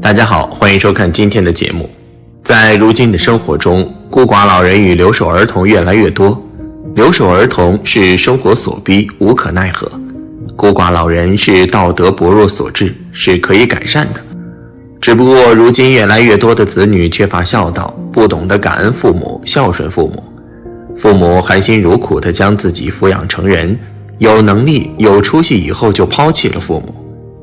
大家好，欢迎收看今天的节目。在如今的生活中，孤寡老人与留守儿童越来越多。留守儿童是生活所逼，无可奈何；孤寡老人是道德薄弱所致，是可以改善的。只不过如今越来越多的子女缺乏孝道，不懂得感恩父母，孝顺父母。父母含辛茹苦地将自己抚养成人，有能力有出息以后就抛弃了父母，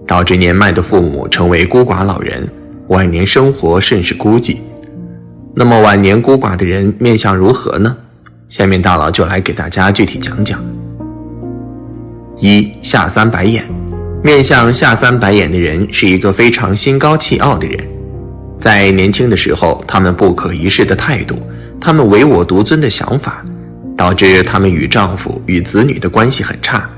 导致年迈的父母成为孤寡老人，晚年生活甚是孤寂。那么晚年孤寡的人面相如何呢？下面大佬就来给大家具体讲讲。一、下三白眼。面相下三白眼的人是一个非常心高气傲的人。在年轻的时候，他们不可一世的态度，他们唯我独尊的想法，导致他们与丈夫与子女的关系很差。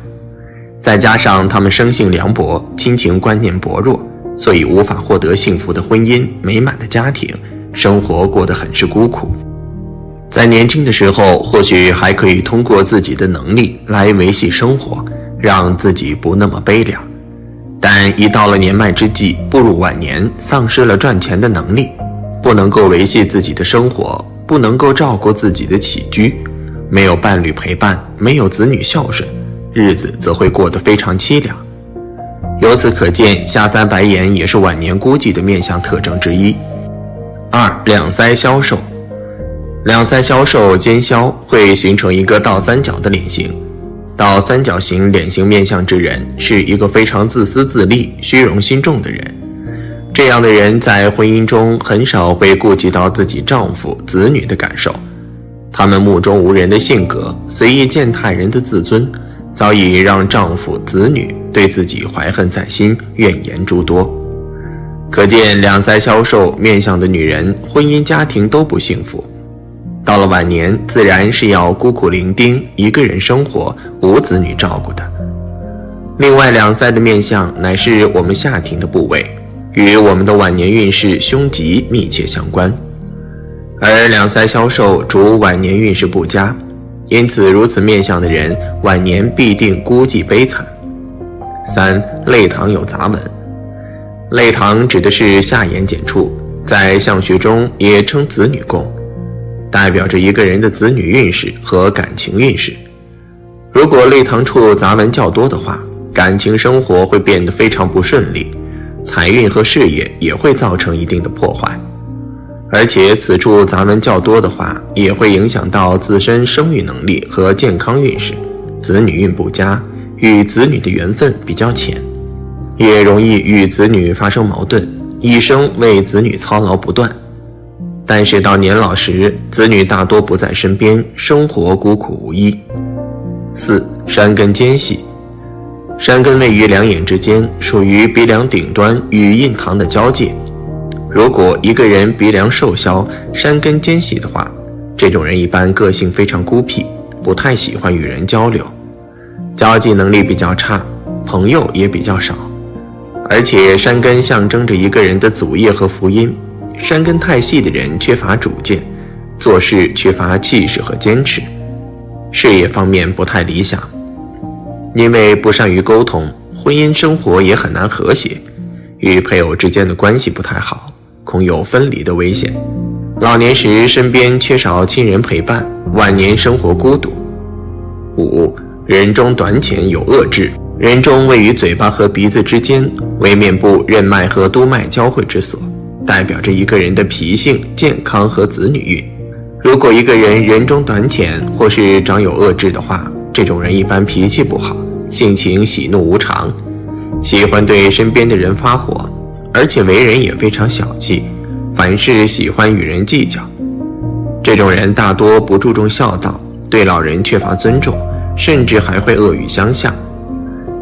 再加上他们生性凉薄，亲情观念薄弱，所以无法获得幸福的婚姻，美满的家庭，生活过得很是孤苦。在年轻的时候，或许还可以通过自己的能力来维系生活，让自己不那么悲凉。但一到了年迈之际，步入晚年，丧失了赚钱的能力，不能够维系自己的生活，不能够照顾自己的起居，没有伴侣陪伴，没有子女孝顺，日子则会过得非常凄凉。由此可见，下三白眼也是晚年孤寂的面相特征之一。二、两腮消瘦。两腮消瘦兼消会形成一个倒三角的脸型。倒三角形脸型面相之人是一个非常自私自利、虚荣心重的人。这样的人在婚姻中很少会顾及到自己丈夫、子女的感受。他们目中无人的性格，随意践踏人的自尊，早已让丈夫、子女对自己怀恨在心，怨言诸多。可见两腮消瘦面相的女人，婚姻家庭都不幸福。到了晚年，自然是要孤苦伶仃，一个人生活，无子女照顾的。另外，两腮的面相乃是我们下庭的部位，与我们的晚年运势凶吉密切相关。而两腮消瘦主晚年运势不佳，因此如此面相的人，晚年必定孤寂悲惨。三、泪堂有杂纹。泪堂指的是下眼睑处，在相学中也称子女宫，代表着一个人的子女运势和感情运势。如果泪堂处杂纹较多的话，感情生活会变得非常不顺利，财运和事业也会造成一定的破坏。而且此处杂纹较多的话，也会影响到自身生育能力和健康运势，子女运不佳，与子女的缘分比较浅，也容易与子女发生矛盾，一生为子女操劳不断。但是到年老时，子女大多不在身边，生活孤苦无依。四、山根尖细。山根位于两眼之间，属于鼻梁顶端与印堂的交界。如果一个人鼻梁瘦削，山根尖细的话，这种人一般个性非常孤僻，不太喜欢与人交流，交际能力比较差，朋友也比较少。而且山根象征着一个人的祖业和福音，山根太细的人缺乏主见，做事缺乏气势和坚持，事业方面不太理想。因为不善于沟通，婚姻生活也很难和谐，与配偶之间的关系不太好，恐有分离的危险。老年时身边缺少亲人陪伴，晚年生活孤独。五、人中短浅有恶痣。人中位于嘴巴和鼻子之间，为面部任脉和督脉交汇之所，代表着一个人的脾性、健康和子女运。如果一个人人中短浅或是长有恶痣的话，这种人一般脾气不好，性情喜怒无常，喜欢对身边的人发火，而且为人也非常小气，凡事喜欢与人计较。这种人大多不注重孝道，对老人缺乏尊重，甚至还会恶语相向。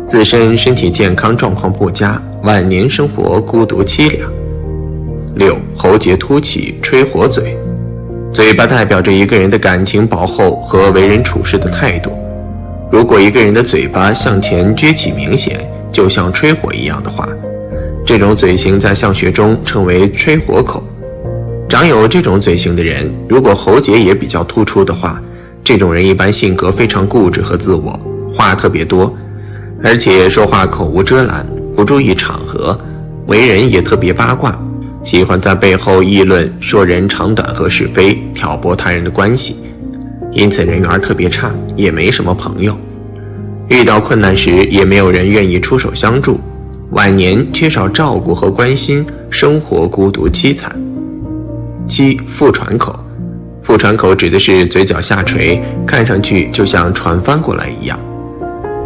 自身身体健康状况不佳，晚年生活孤独凄凉。六、喉结凸起，吹火嘴。嘴巴代表着一个人的感情饱厚和为人处事的态度。如果一个人的嘴巴向前撅起明显，就像吹火一样的话，这种嘴型在相学中称为吹火口。长有这种嘴型的人，如果喉结也比较突出的话，这种人一般性格非常固执和自我，话特别多，而且说话口无遮拦，不注意场合，为人也特别八卦，喜欢在背后议论说人长短和是非，挑拨他人的关系，因此人缘特别差，也没什么朋友。遇到困难时也没有人愿意出手相助，晚年缺少照顾和关心，生活孤独凄惨。7. 腹喘口。腹喘口指的是嘴角下垂，看上去就像船翻过来一样。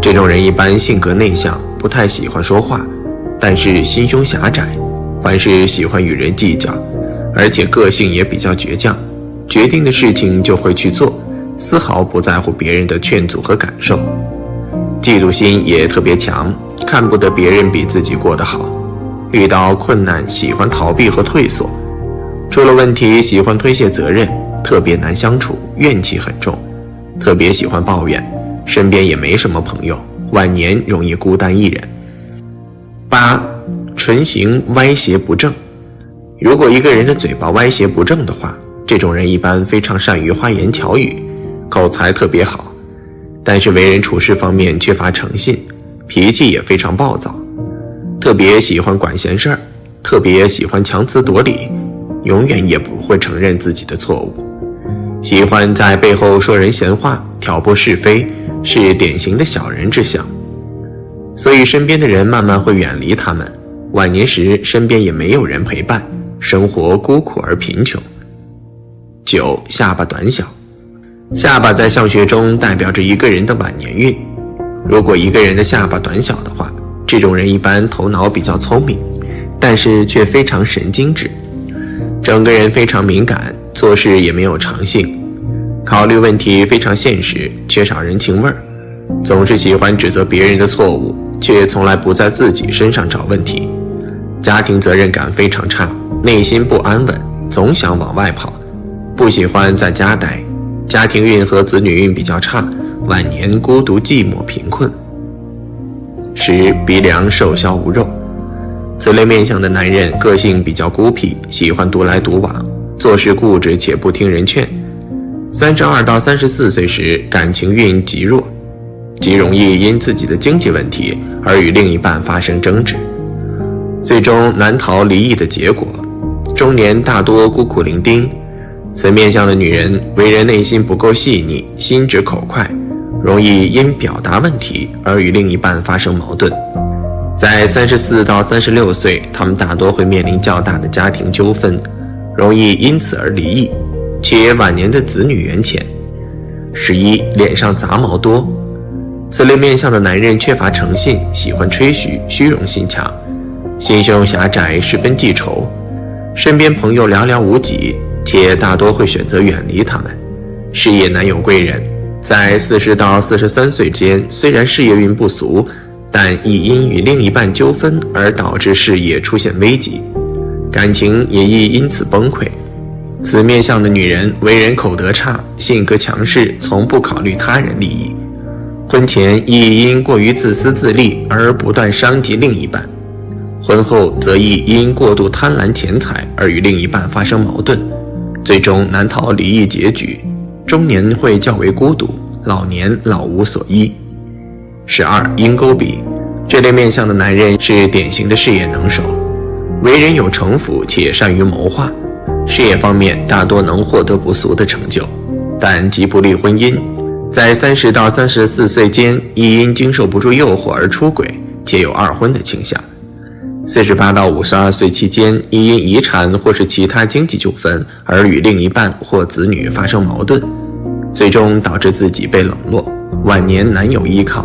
这种人一般性格内向，不太喜欢说话，但是心胸狭窄，凡事喜欢与人计较，而且个性也比较倔强，决定的事情就会去做，丝毫不在乎别人的劝阻和感受。嫉妒心也特别强，看不得别人比自己过得好，遇到困难喜欢逃避和退缩，出了问题喜欢推卸责任，特别难相处，怨气很重，特别喜欢抱怨，身边也没什么朋友，晚年容易孤单一人。8. 唇形歪斜不正。如果一个人的嘴巴歪斜不正的话，这种人一般非常善于花言巧语，口才特别好，但是为人处事方面缺乏诚信，脾气也非常暴躁，特别喜欢管闲事儿，特别喜欢强词夺理，永远也不会承认自己的错误，喜欢在背后说人闲话，挑拨是非，是典型的小人之相。所以身边的人慢慢会远离他们，晚年时身边也没有人陪伴，生活孤苦而贫穷。9. 下巴短小。下巴在相学中代表着一个人的晚年运，如果一个人的下巴短小的话，这种人一般头脑比较聪明，但是却非常神经质，整个人非常敏感，做事也没有长性，考虑问题非常现实，缺少人情味儿，总是喜欢指责别人的错误，却从来不在自己身上找问题，家庭责任感非常差，内心不安稳，总想往外跑，不喜欢在家待，家庭运和子女运比较差，晚年孤独寂寞贫困。10. 鼻梁瘦削无肉。此类面相的男人个性比较孤僻，喜欢独来独往，做事固执且不听人劝。32到34岁时感情运极弱，极容易因自己的经济问题而与另一半发生争执，最终难逃离异的结果。中年大多孤苦伶仃，此面相的女人为人内心不够细腻，心直口快，容易因表达问题而与另一半发生矛盾。在34到36岁，他们大多会面临较大的家庭纠纷，容易因此而离异，且晚年的子女缘浅。11. 脸上杂毛多。此类面相的男人缺乏诚信，喜欢吹嘘，虚荣心强，心胸狭窄，十分记仇，身边朋友寥寥无几，且大多会选择远离他们，事业难有贵人。在40到43岁间，虽然事业运不俗，但亦因与另一半纠纷而导致事业出现危机，感情也易因此崩溃。此面相的女人为人口德差，性格强势，从不考虑他人利益，婚前亦因过于自私自利而不断伤及另一半，婚后则亦因过度贪婪钱财而与另一半发生矛盾，最终难逃离异结局，中年会较为孤独，老年老无所依。12. 鹰钩鼻。这类面相的男人是典型的事业能手，为人有城府且善于谋划，事业方面大多能获得不俗的成就，但极不利婚姻，在30到34岁间亦因经受不住诱惑而出轨，且有二婚的倾向。48到52岁期间亦因遗产或是其他经济纠纷而与另一半或子女发生矛盾，最终导致自己被冷落，晚年难有依靠。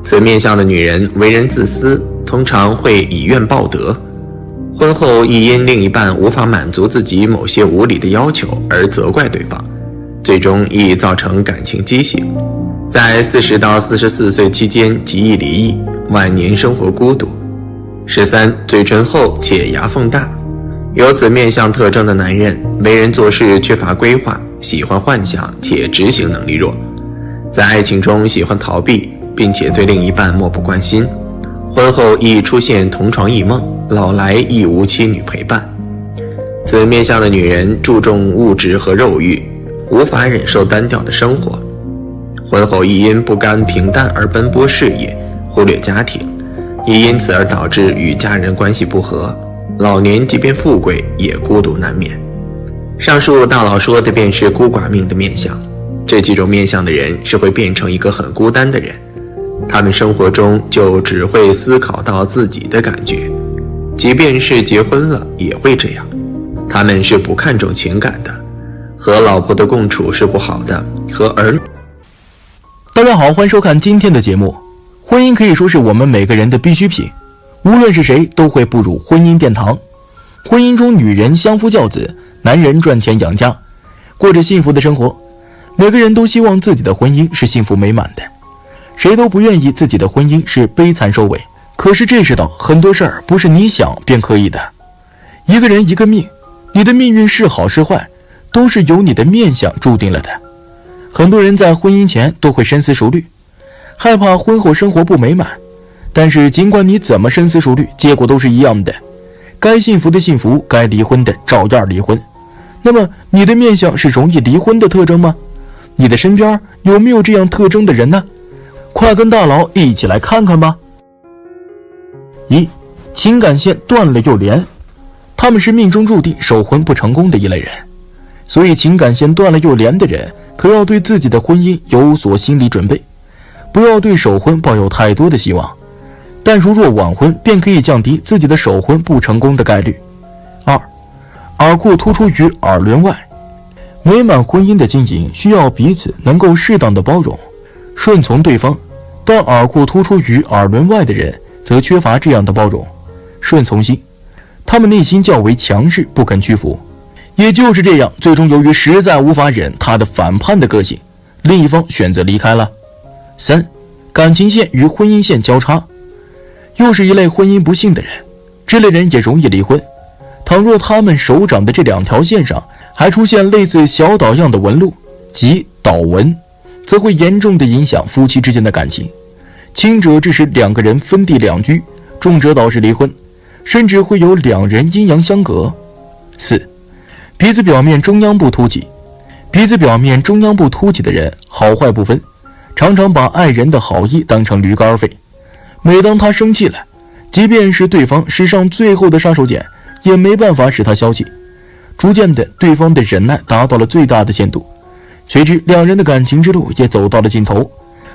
此面相的女人为人自私，通常会以怨报德，婚后亦因另一半无法满足自己某些无理的要求而责怪对方，最终亦造成感情畸形。在40到44岁期间极易离异，晚年生活孤独。13. 嘴唇厚且牙缝大。有此面相特征的男人为人做事缺乏规划，喜欢幻想且执行能力弱，在爱情中喜欢逃避，并且对另一半漠不关心，婚后易出现同床异梦，老来亦无妻女陪伴。此面相的女人注重物质和肉欲，无法忍受单调的生活，婚后亦因不甘平淡而奔波事业，忽略家庭，亦因此而导致与家人关系不和，老年即便富贵也孤独难免。上述大佬说的便是孤寡命的面相，这几种面相的人是会变成一个很孤单的人，他们生活中就只会思考到自己的感觉，即便是结婚了也会这样。他们是不看重情感的，和老婆的共处是不好的，和儿女。大家好，欢迎收看今天的节目。婚姻可以说是我们每个人的必需品，无论是谁都会步入婚姻殿堂。婚姻中女人相夫教子，男人赚钱养家，过着幸福的生活。每个人都希望自己的婚姻是幸福美满的，谁都不愿意自己的婚姻是悲惨收尾。可是这世道很多事儿不是你想便可以的，一个人一个命，你的命运是好是坏，都是由你的面相注定了的。很多人在婚姻前都会深思熟虑，害怕婚后生活不美满，但是尽管你怎么深思熟虑，结果都是一样的，该幸福的幸福，该离婚的照样离婚。那么你的面相是容易离婚的特征吗？你的身边有没有这样特征的人呢？快跟大佬一起来看看吧。1. 情感线断了又连，他们是命中注定守婚不成功的一类人，所以情感线断了又连的人可要对自己的婚姻有所心理准备，不要对守婚抱有太多的希望，但如若晚婚便可以降低自己的守婚不成功的概率。2. 耳廓突出于耳轮外，美满婚姻的经营需要彼此能够适当的包容顺从对方，但耳廓突出于耳轮外的人则缺乏这样的包容顺从心，他们内心较为强势，不肯屈服。也就是这样，最终由于实在无法忍他的反叛的个性，另一方选择离开了。3. 感情线与婚姻线交叉，又是一类婚姻不幸的人，这类人也容易离婚。倘若他们手掌的这两条线上还出现类似小岛样的纹路，即岛纹，则会严重的影响夫妻之间的感情，轻者致使两个人分地两居，重者导致离婚，甚至会有两人阴阳相隔。4. 鼻子表面中央部凸起，鼻子表面中央部凸起的人好坏不分，常常把爱人的好意当成驴肝肺，每当他生气了，即便是对方使上最后的杀手锏，也没办法使他消气。逐渐的，对方的忍耐达到了最大的限度，随之两人的感情之路也走到了尽头。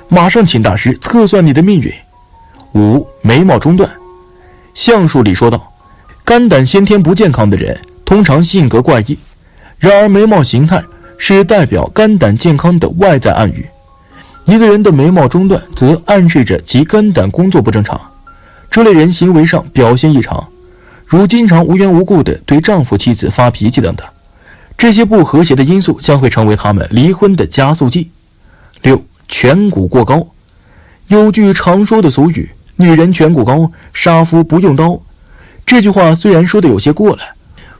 马上请大师测算你的命运。5. 眉毛中断，相术里说道，肝胆先天不健康的人通常性格怪异，然而眉毛形态是代表肝胆健康的外在暗语。一个人的眉毛中断则暗示着其肝胆工作不正常，这类人行为上表现异常，如经常无缘无故地对丈夫妻子发脾气等等，这些不和谐的因素将会成为他们离婚的加速剂。6. 颧骨过高，有句常说的俗语，女人颧骨高，杀夫不用刀。这句话虽然说的有些过了，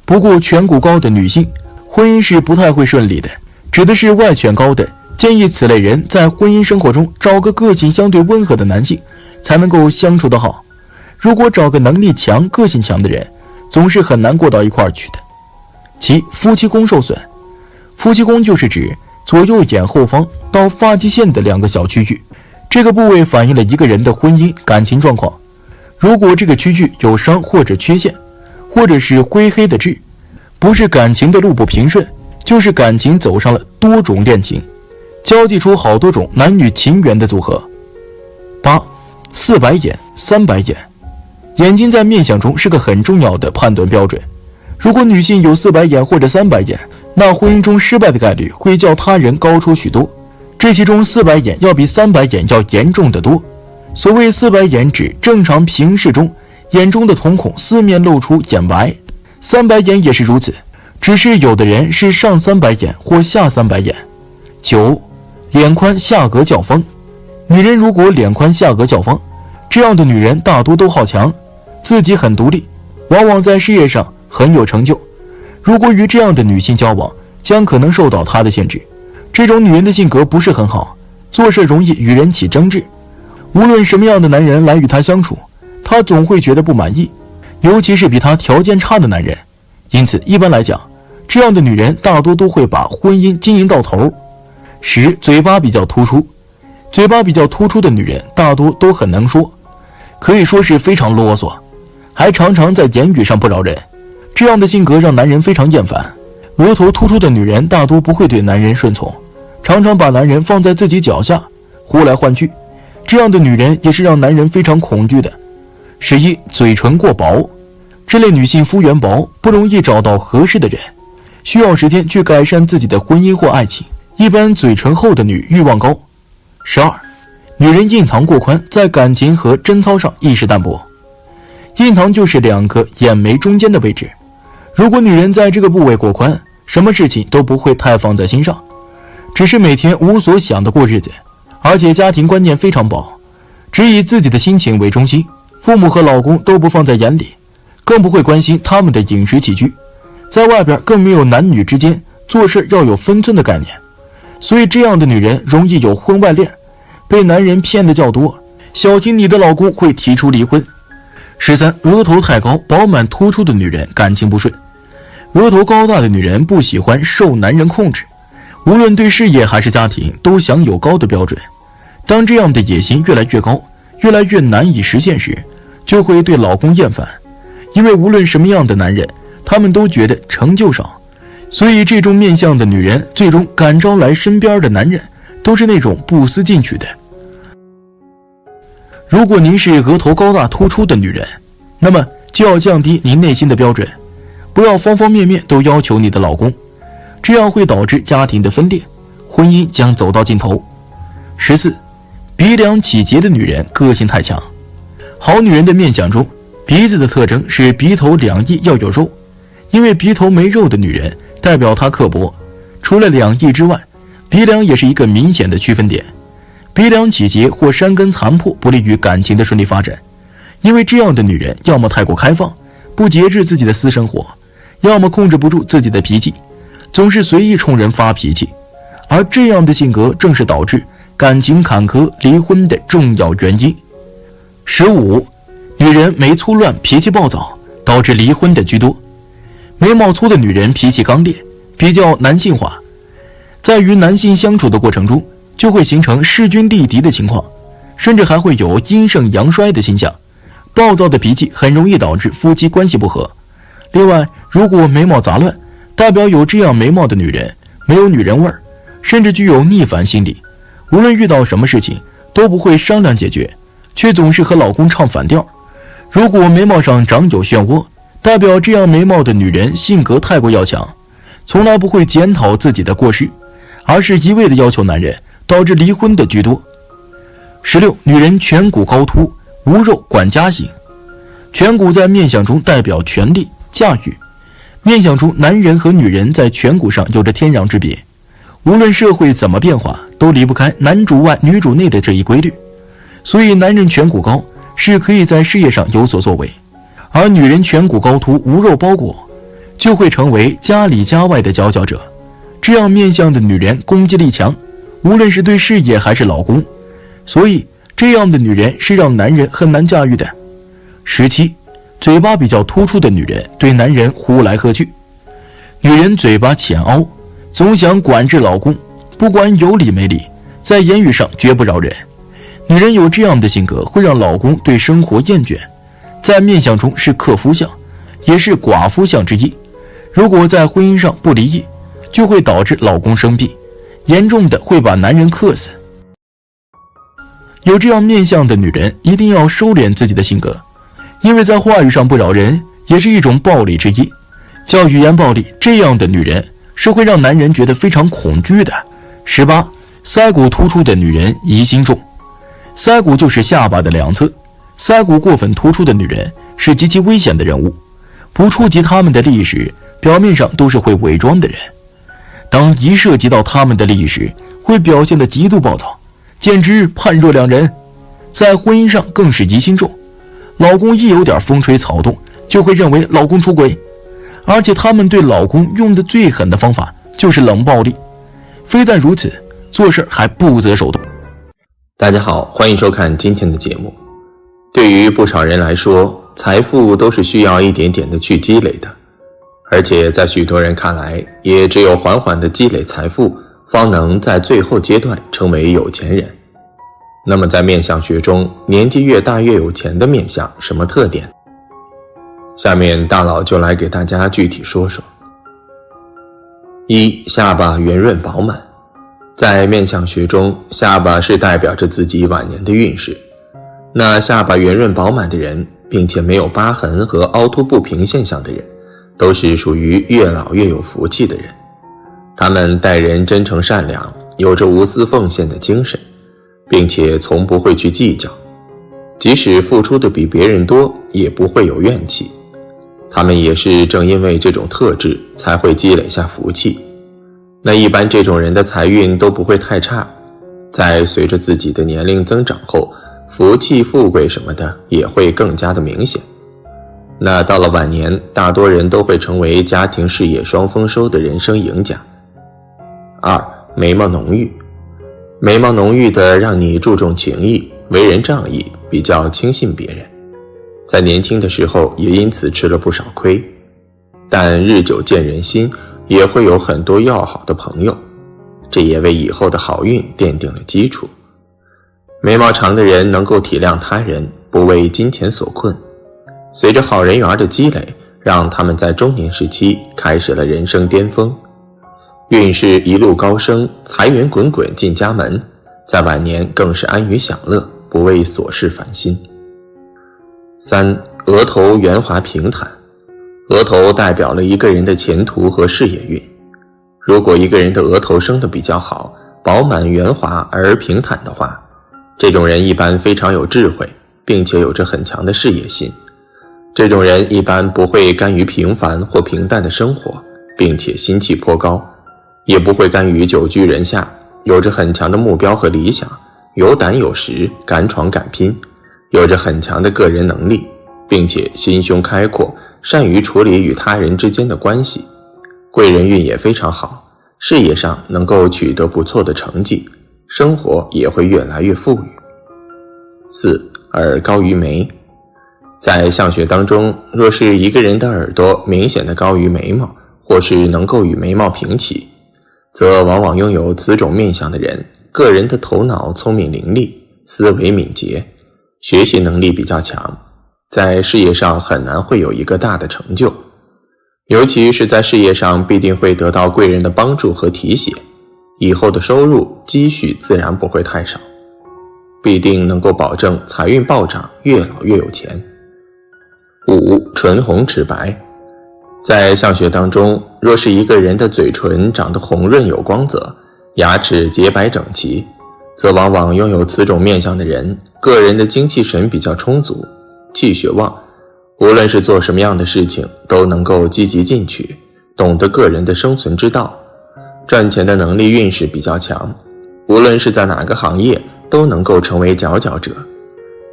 不过颧骨高的女性婚姻是不太会顺利的，指的是外颧高的，建议此类人在婚姻生活中找个个性相对温和的男性，才能够相处得好。如果找个能力强、个性强的人，总是很难过到一块儿去的。7. 夫妻宫受损，夫妻宫就是指左右眼后方到发际线的两个小区域，这个部位反映了一个人的婚姻感情状况。如果这个区域有伤或者缺陷，或者是灰黑的痣，不是感情的路不平顺，就是感情走上了多种恋情，交际出好多种男女情缘的组合。8. 4白眼、3白眼，眼睛在面相中是个很重要的判断标准。如果女性有4白眼或者3白眼，那婚姻中失败的概率会较他人高出许多。这其中4白眼要比3白眼要严重得多。所谓4白眼指正常平视中眼中的瞳孔四面露出眼白，3白眼也是如此，只是有的人是上3白眼或下3白眼。9. 脸宽下颌较方，女人如果脸宽下颌较方，这样的女人大多都好强，自己很独立，往往在事业上很有成就。如果与这样的女性交往，将可能受到她的限制。这种女人的性格不是很好，做事容易与人起争执，无论什么样的男人来与她相处，她总会觉得不满意，尤其是比她条件差的男人。因此一般来讲，这样的女人大多都会把婚姻经营到头。10. 嘴巴比较突出，嘴巴比较突出的女人大多都很能说，可以说是非常啰嗦，还常常在言语上不饶人。这样的性格让男人非常厌烦。额头突出的女人大多不会对男人顺从，常常把男人放在自己脚下，呼来唤去。这样的女人也是让男人非常恐惧的。11. 嘴唇过薄。这类女性肤缘薄，不容易找到合适的人，需要时间去改善自己的婚姻或爱情。一般嘴唇厚的女欲望高。12. 女人印堂过宽，在感情和贞操上意识淡薄。印堂就是2个眼眉中间的位置，如果女人在这个部位过宽，什么事情都不会太放在心上，只是每天无所想的过日子，而且家庭观念非常薄，只以自己的心情为中心，父母和老公都不放在眼里，更不会关心他们的饮食起居，在外边更没有男女之间做事要有分寸的概念，所以这样的女人容易有婚外恋，被男人骗的较多，小心你的老公会提出离婚。13. 额头太高饱满突出的女人感情不顺。额头高大的女人不喜欢受男人控制，无论对事业还是家庭都想有高的标准。当这样的野心越来越高，越来越难以实现时，就会对老公厌烦，因为无论什么样的男人，他们都觉得成就少，所以这种面相的女人最终感召来身边的男人都是那种不思进取的。如果您是额头高大突出的女人，那么就要降低您内心的标准，不要方方面面都要求你的老公，这样会导致家庭的分裂，婚姻将走到尽头。14. 鼻梁起结的女人个性太强。好女人的面相中，鼻子的特征是鼻头两翼要有肉，因为鼻头没肉的女人代表她刻薄。除了两翼之外，鼻梁也是一个明显的区分点。鼻梁起结或山根残破不利于感情的顺利发展，因为这样的女人要么太过开放，不节制自己的私生活，要么控制不住自己的脾气，总是随意冲人发脾气，而这样的性格正是导致感情坎坷离婚的重要原因。15. 女人眉粗乱脾气暴躁，导致离婚的居多。眉毛粗的女人脾气刚烈，比较男性化，在与男性相处的过程中就会形成势均力敌的情况，甚至还会有阴盛阳衰的倾向。暴躁的脾气很容易导致夫妻关系不和。另外，如果眉毛杂乱，代表有这样眉毛的女人没有女人味儿，甚至具有逆反心理，无论遇到什么事情都不会商量解决，却总是和老公唱反调。如果眉毛上长有漩涡，代表这样眉毛的女人性格太过要强，从来不会检讨自己的过失，而是一味的要求男人，导致离婚的居多。16. 女人颧骨高凸，无肉管家型。颧骨在面相中代表权力、驾驭。面相中男人和女人在颧骨上有着天壤之别，无论社会怎么变化，都离不开男主外女主内的这一规律。所以男人颧骨高是可以在事业上有所作为，而女人颧骨高凸无肉包裹，就会成为家里家外的佼佼者。这样面相的女人攻击力强，无论是对事业还是老公，所以这样的女人是让男人很难驾驭的。17. 嘴巴比较突出的女人对男人呼来喝去。女人嘴巴浅凹，总想管制老公，不管有理没理，在言语上绝不饶人。女人有这样的性格会让老公对生活厌倦，在面相中是克夫相，也是寡妇相之一。如果在婚姻上不离异，就会导致老公生病，严重的会把男人克死。有这样面相的女人一定要收敛自己的性格，因为在话语上不饶人也是一种暴力之一。叫语言暴力，这样的女人是会让男人觉得非常恐惧的。18. 腮骨突出的女人疑心重。腮骨就是下巴的两侧，腮骨过分突出的女人是极其危险的人物，不触及他们的利益时，表面上都是会伪装的人，当一涉及到他们的利益时，会表现得极度暴躁，简直判若两人。在婚姻上更是疑心重，老公一有点风吹草动，就会认为老公出轨，而且他们对老公用的最狠的方法就是冷暴力。非但如此，做事还不择手段。大家好，欢迎收看今天的节目。对于不少人来说，财富都是需要一点点的去积累的，而且在许多人看来，也只有缓缓的积累财富，方能在最后阶段成为有钱人。那么在面相学中，年纪越大越有钱的面相什么特点？下面大佬就来给大家具体说说。一、下巴圆润饱满。在面相学中，下巴是代表着自己晚年的运势。那下巴圆润饱满的人，并且没有疤痕和凹凸不平现象的人，都是属于越老越有福气的人。他们待人真诚善良，有着无私奉献的精神，并且从不会去计较，即使付出的比别人多，也不会有怨气。他们也是正因为这种特质，才会积累下福气。那一般这种人的财运都不会太差，在随着自己的年龄增长后，福气富贵什么的也会更加的明显。那到了晚年，大多人都会成为家庭事业双丰收的人生赢家。二、眉毛浓郁。眉毛浓郁的让你注重情义，为人仗义，比较轻信别人。在年轻的时候也因此吃了不少亏，但日久见人心，也会有很多要好的朋友，这也为以后的好运奠定了基础。眉毛长的人能够体谅他人，不为金钱所困。随着好人缘的积累，让他们在中年时期开始了人生巅峰，运势一路高升，财源滚滚进家门，在晚年更是安于享乐，不为琐事烦心。三、额头圆滑平坦。额头代表了一个人的前途和事业运。如果一个人的额头生得比较好，饱满圆滑而平坦的话，这种人一般非常有智慧，并且有着很强的事业心。这种人一般不会甘于平凡或平淡的生活，并且心气颇高，也不会甘于久居人下，有着很强的目标和理想，有胆有识，敢闯敢拼，有着很强的个人能力，并且心胸开阔，善于处理与他人之间的关系，贵人运也非常好，事业上能够取得不错的成绩，生活也会越来越富裕。四、耳高于眉。在相学当中，若是一个人的耳朵明显的高于眉毛，或是能够与眉毛平齐，则往往拥有此种面相的人，个人的头脑聪明伶俐，思维敏捷，学习能力比较强，在事业上很难会有一个大的成就，尤其是在事业上必定会得到贵人的帮助和提携，以后的收入积蓄自然不会太少，必定能够保证财运暴涨，越老越有钱。五、唇红齿白。在相学当中，若是一个人的嘴唇长得红润有光泽，牙齿洁白整齐，则往往拥有此种面相的人，个人的精气神比较充足，气血旺，无论是做什么样的事情都能够积极进取，懂得个人的生存之道，赚钱的能力运势比较强，无论是在哪个行业都能够成为佼佼者，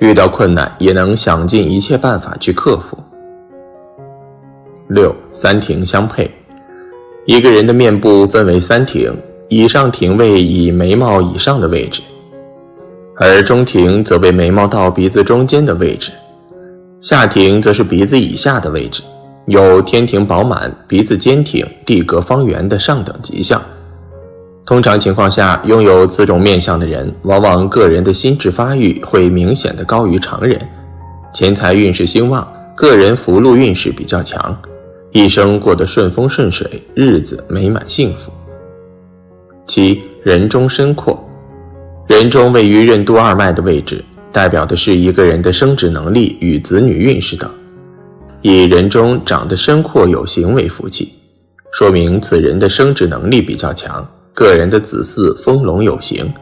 遇到困难也能想尽一切办法去克服。六、三庭相配。一个人的面部分为三庭，以上庭位以眉毛以上的位置，而中庭则为眉毛到鼻子中间的位置，下庭则是鼻子以下的位置，有天庭饱满，鼻子尖挺，地格方圆的上等吉相。通常情况下，拥有此种面相的人，往往个人的心智发育会明显的高于常人，钱财运势兴旺，个人福禄运势比较强，一生过得顺风顺水，日子美满幸福。七、人中深阔。人中位于任督二脉的位置，代表的是一个人的生殖能力与子女运势等。以人中长得深阔有形为福气，说明此人的生殖能力比较强，个人的子嗣丰隆有形。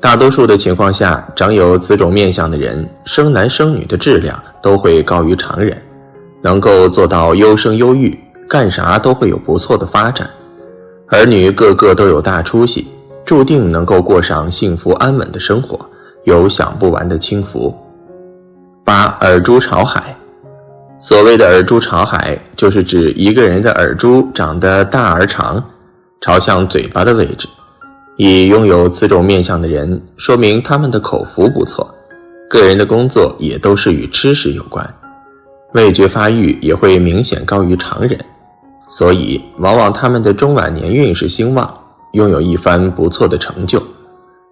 大多数的情况下，长有此种面相的人，生男生女的质量都会高于常人，能够做到优生优育，干啥都会有不错的发展，儿女个个都有大出息，注定能够过上幸福安稳的生活，有享不完的清福。八、耳珠朝海。所谓的耳珠朝海，就是指一个人的耳珠长得大而长，朝向嘴巴的位置。以拥有此种面相的人，说明他们的口福不错，个人的工作也都是与吃食有关，味觉发育也会明显高于常人，所以往往他们的中晚年运势兴旺，拥有一番不错的成就，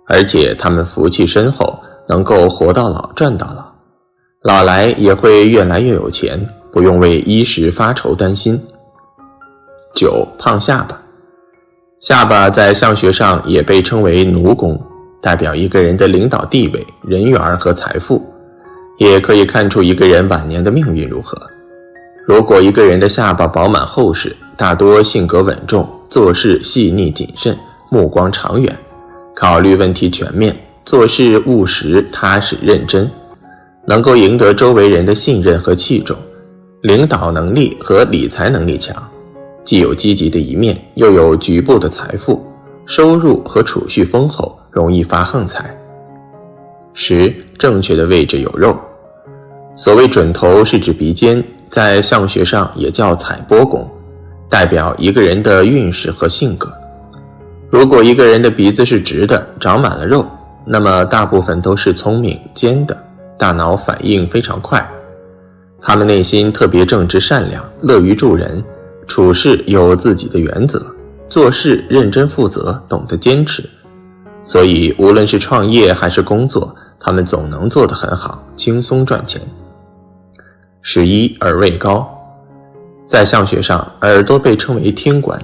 而且他们福气深厚，能够活到老赚到老，老来也会越来越有钱，不用为衣食发愁担心。9. 胖下巴。下巴在相学上也被称为奴宫，代表一个人的领导地位、人缘和财富，也可以看出一个人晚年的命运如何。如果一个人的下巴饱满厚实，大多性格稳重，做事细腻谨慎，目光长远，考虑问题全面，做事务实踏实认真，能够赢得周围人的信任和器重，领导能力和理财能力强，既有积极的一面，又有局部的财富，收入和储蓄丰厚，容易发横财。10. 正确的位置有肉。所谓准头是指鼻尖，在相学上也叫采波宫，代表一个人的运势和性格。如果一个人的鼻子是直的，长满了肉，那么大部分都是聪明尖的，大脑反应非常快，他们内心特别正直善良，乐于助人，处事有自己的原则，做事认真负责，懂得坚持，所以无论是创业还是工作，他们总能做得很好，轻松赚钱。11. 耳位高。在相学上，耳朵被称为天官，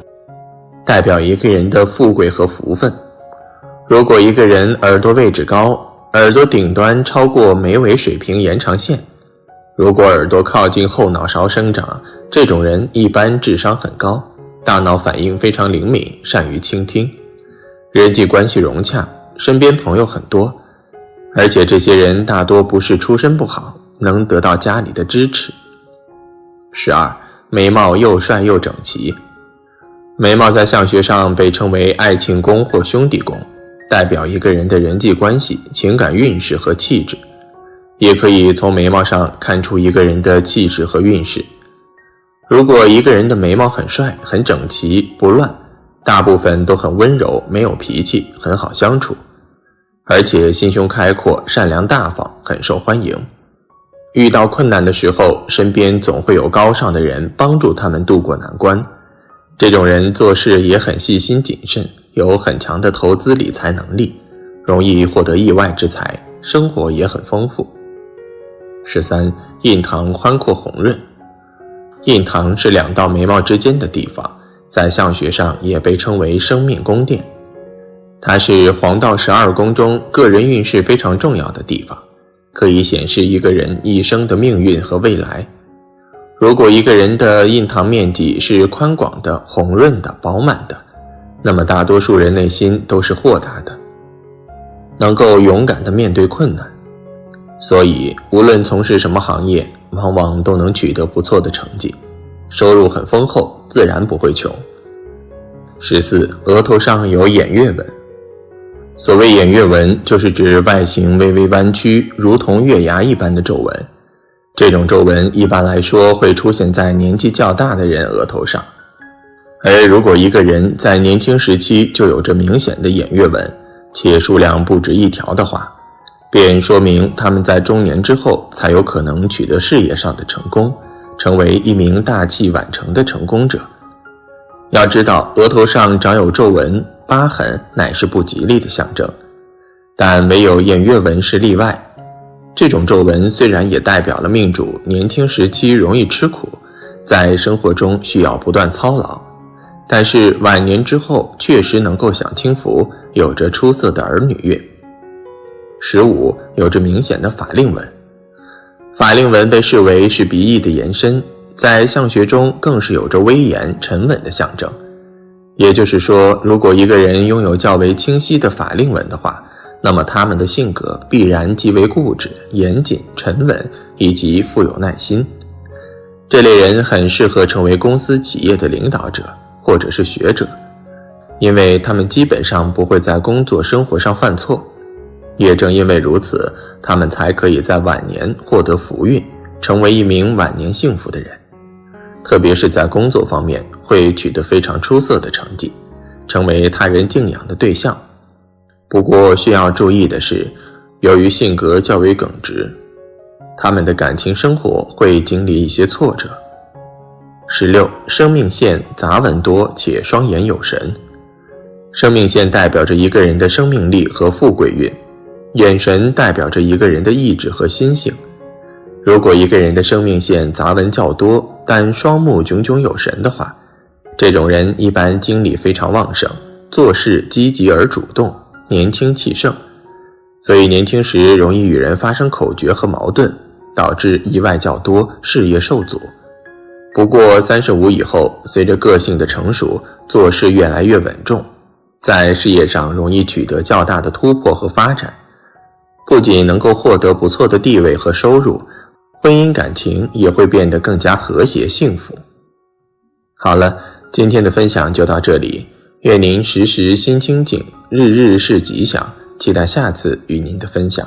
代表一个人的富贵和福分。如果一个人耳朵位置高，耳朵顶端超过眉尾水平延长线，如果耳朵靠近后脑勺生长，这种人一般智商很高，大脑反应非常灵敏，善于倾听，人际关系融洽，身边朋友很多，而且这些人大多不是出身不好，能得到家里的支持。12. 眉毛又帅又整齐。眉毛在相学上被称为爱情宫或兄弟宫，代表一个人的人际关系、情感运势和气质，也可以从眉毛上看出一个人的气质和运势。如果一个人的眉毛很帅、很整齐、不乱，大部分都很温柔，没有脾气，很好相处，而且心胸开阔，善良大方，很受欢迎。遇到困难的时候，身边总会有高尚的人帮助他们渡过难关。这种人做事也很细心谨慎，有很强的投资理财能力，容易获得意外之财，生活也很丰富。13. 印堂宽阔红润。印堂是两道眉毛之间的地方，在相学上也被称为生命宫殿，它是黄道12宫中个人运势非常重要的地方，可以显示一个人一生的命运和未来。如果一个人的印堂面积是宽广的、红润的、饱满的，那么大多数人内心都是豁达的，能够勇敢地面对困难，所以无论从事什么行业，往往都能取得不错的成绩，收入很丰厚，自然不会穷。14. 额头上有偃月纹。所谓偃月纹，就是指外形微微弯曲，如同月牙一般的皱纹。这种皱纹一般来说会出现在年纪较大的人额头上，而如果一个人在年轻时期就有着明显的偃月纹，且数量不止一条的话，便说明他们在中年之后才有可能取得事业上的成功，成为一名大器晚成的成功者。要知道，额头上长有皱纹、疤痕乃是不吉利的象征，但唯有偃月纹是例外。这种皱纹虽然也代表了命主年轻时期容易吃苦，在生活中需要不断操劳，但是晚年之后确实能够享清福，有着出色的儿女运。15. 有着明显的法令纹。法令纹被视为是鼻翼的延伸，在相学中更是有着威严沉稳的象征。也就是说，如果一个人拥有较为清晰的法令纹的话，那么他们的性格必然极为固执、严谨、沉稳，以及富有耐心。这类人很适合成为公司企业的领导者或者是学者，因为他们基本上不会在工作生活上犯错。也正因为如此，他们才可以在晚年获得福运，成为一名晚年幸福的人。特别是在工作方面会取得非常出色的成绩，成为他人敬仰的对象。不过需要注意的是，由于性格较为耿直，他们的感情生活会经历一些挫折。16. 生命线杂纹多且双眼有神。生命线代表着一个人的生命力和富贵运，眼神代表着一个人的意志和心性。如果一个人的生命线杂文较多，但双目炯炯有神的话，这种人一般精力非常旺盛，做事积极而主动，年轻气盛，所以年轻时容易与人发生口角和矛盾，导致意外较多，事业受阻。不过35以后，随着个性的成熟，做事越来越稳重，在事业上容易取得较大的突破和发展，不仅能够获得不错的地位和收入，婚姻感情也会变得更加和谐幸福。好了，今天的分享就到这里，愿您时时心清静，日日是吉祥，期待下次与您的分享。